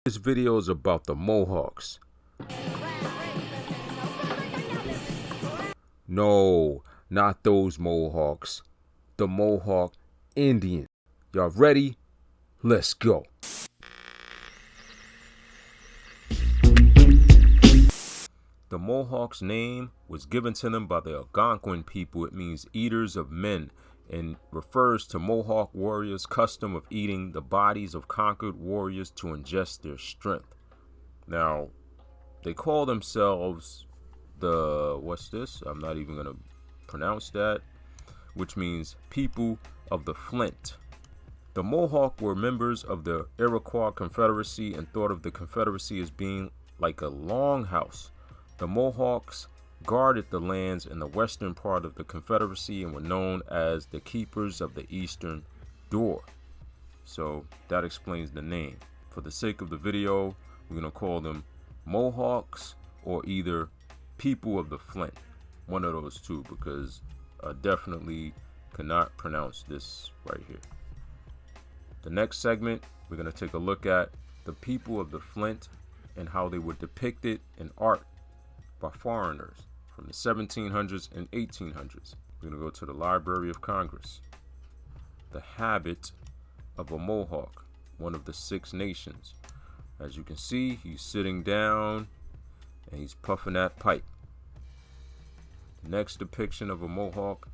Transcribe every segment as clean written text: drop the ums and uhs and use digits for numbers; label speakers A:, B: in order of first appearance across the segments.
A: This video is about the Mohawks. No, not those Mohawks. The Mohawk Indian. Y'all ready? Let's go. The Mohawks' name was given to them by the Algonquin people. It means eaters of men and refers to Mohawk warriors' custom of eating the bodies of conquered warriors to ingest their strength. Now, they call themselves what's this? I'm not even going to pronounce that, which means people of the Flint. The Mohawk were members of the Iroquois Confederacy and thought of the Confederacy as being like a longhouse. The Mohawks guarded the lands in the western part of the Confederacy and were known as the Keepers of the Eastern Door. So that explains the name. For the sake of the video, we're going to call them Mohawks or either People of the Flint. One of those two, because I definitely cannot pronounce this right here. The next segment, we're going to take a look at the people of the Flint and how they were depicted in art by foreigners from the 1700s and 1800s. We're going to go to the Library of Congress. The habit of a Mohawk, one of the 6 nations. As you can see, he's sitting down and he's puffing that pipe. The next depiction of a Mohawk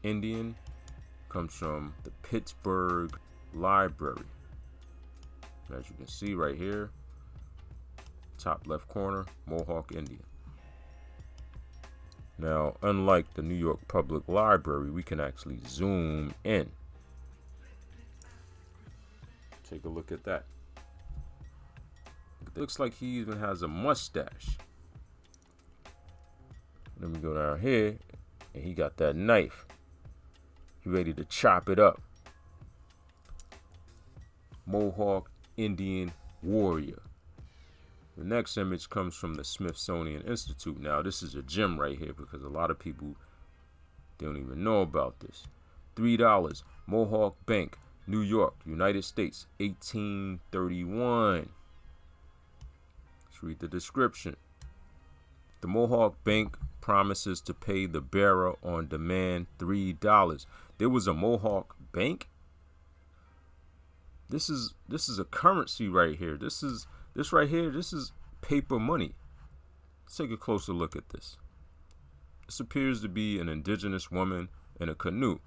A: Indian comes from the Pittsburgh Library. As you can see right here, top left corner, Mohawk Indian. Now, unlike the New York Public Library, we can actually zoom in. Take a look at that. It looks like he even has a mustache. Let me go down here, and he got that knife. He ready to chop it up. Mohawk Indian warrior. The next image comes from the Smithsonian Institute. Now, this is a gem right here because a lot of people don't even know about this. $3, Mohawk Bank, New York, United States, 1831. Let's read the description. The Mohawk Bank promises to pay the bearer on demand $3. There was a Mohawk Bank? This is a currency right here. This right here, this is paper money. Let's take a closer look at this. This appears to be an indigenous woman in a canoe.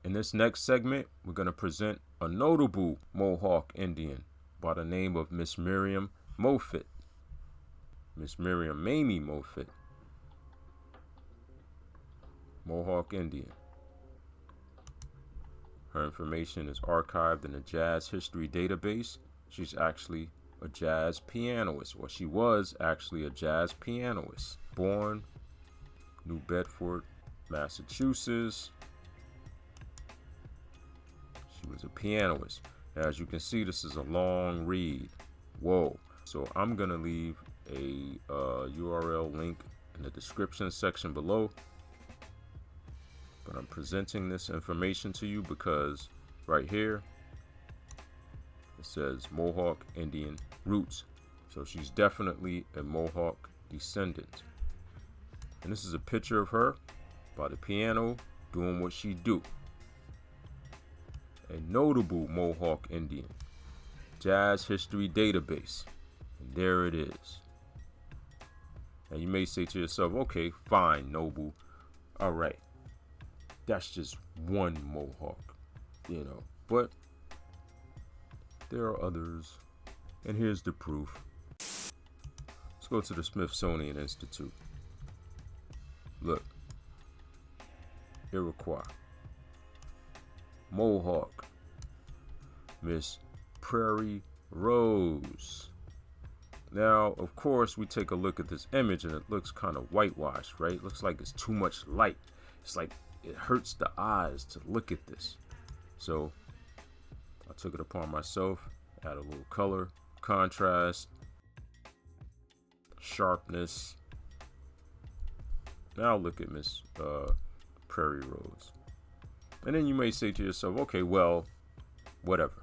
A: In this next segment, we're going to present a notable Mohawk Indian by the name of Miss Miriam Mofit. Miss Miriam Mamie Mofit. Mohawk Indian. Her information is archived in the Jazz History Database. She's actually a jazz pianist, or she was actually a jazz pianist. Born New Bedford, Massachusetts. She was a pianist. As you can see, this is a long read. Whoa. So I'm going to leave a URL link in the description section below. But I'm presenting this information to you because right here it says Mohawk Indian roots. So she's definitely a Mohawk descendant. And this is a picture of her by the piano doing what she do. A notable Mohawk Indian. Jazz History Database. And there it is. And you may say to yourself, okay, fine, Noble. All right. That's just one Mohawk, but there are others, and here's the proof. Let's go to the Smithsonian Institute. Look, Iroquois, Mohawk, Miss Prairie Rose. Now, of course, we take a look at this image, and it looks kind of whitewashed, right? Looks like it's too much light. It's like it hurts the eyes to look at this. So I took it upon myself, add a little color, contrast, sharpness. Now look at Miss Prairie Rose. And then you may say to yourself, okay, well, whatever.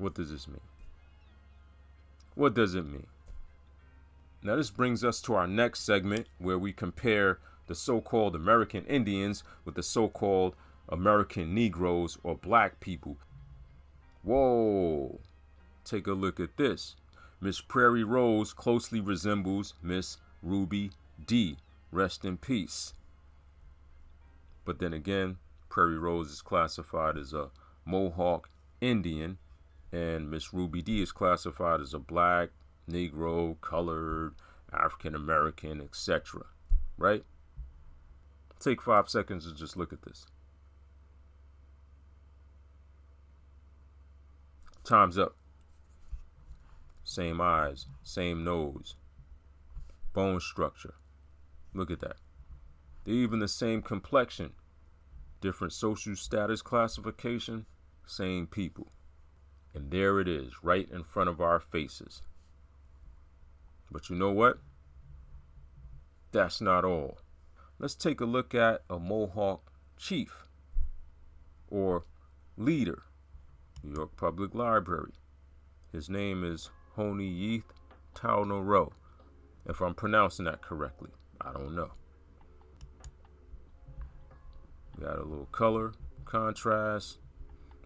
A: What does this mean? What does it mean? Now this brings us to our next segment where we compare the so-called American Indians with the so-called American Negroes or black people. Whoa, take a look at this. Miss Prairie Rose closely resembles Miss Ruby D. Rest in peace. But then again, Prairie Rose is classified as a Mohawk Indian, and Miss Ruby D is classified as a black, Negro, colored, African American, etc. Right? Take 5 seconds to just look at this. Time's up. Same eyes, same nose, bone structure. Look at that. They're even the same complexion. Different social status classification, same people. And there it is, right in front of our faces. But you know what? That's not all. Let's take a look at a Mohawk chief or leader. New York Public Library. His name is Hony Ye Tooro. If I'm pronouncing that correctly, I don't know. Got a little color contrast.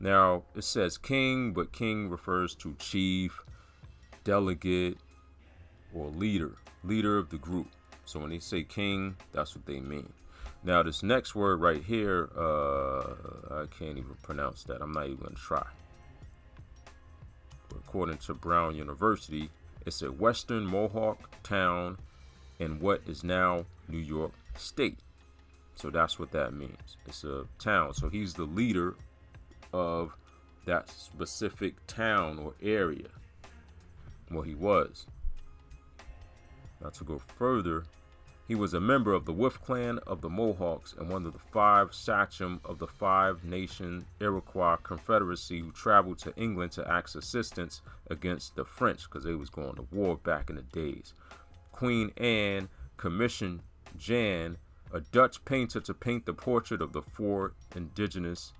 A: Now it says king, but king refers to chief, delegate, or leader of the group. So when they say king, that's what they mean. Now this next word right here, I can't even pronounce that. I'm not even gonna try. But according to Brown University, it's a Western Mohawk town in what is now New York State. So that's what that means. It's a town. So he's the leader of that specific town or area. Well, he was. Now to go further, he was a member of the Wolf Clan of the Mohawks and one of the 5 sachem of the 5-nation Iroquois Confederacy who traveled to England to ask assistance against the French because they was going to war back in the days. Queen Anne commissioned Jan, a Dutch painter, to paint the portrait of the 4 indigenous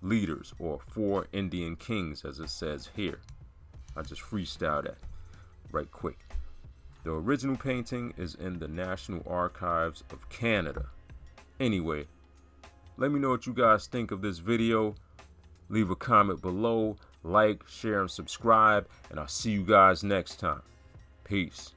A: leaders or 4 Indian kings, as it says here. I just freestyled that right quick. The original painting is in the National Archives of Canada. Anyway, let me know what you guys think of this video. Leave a comment below, like, share, and subscribe, and I'll see you guys next time. Peace.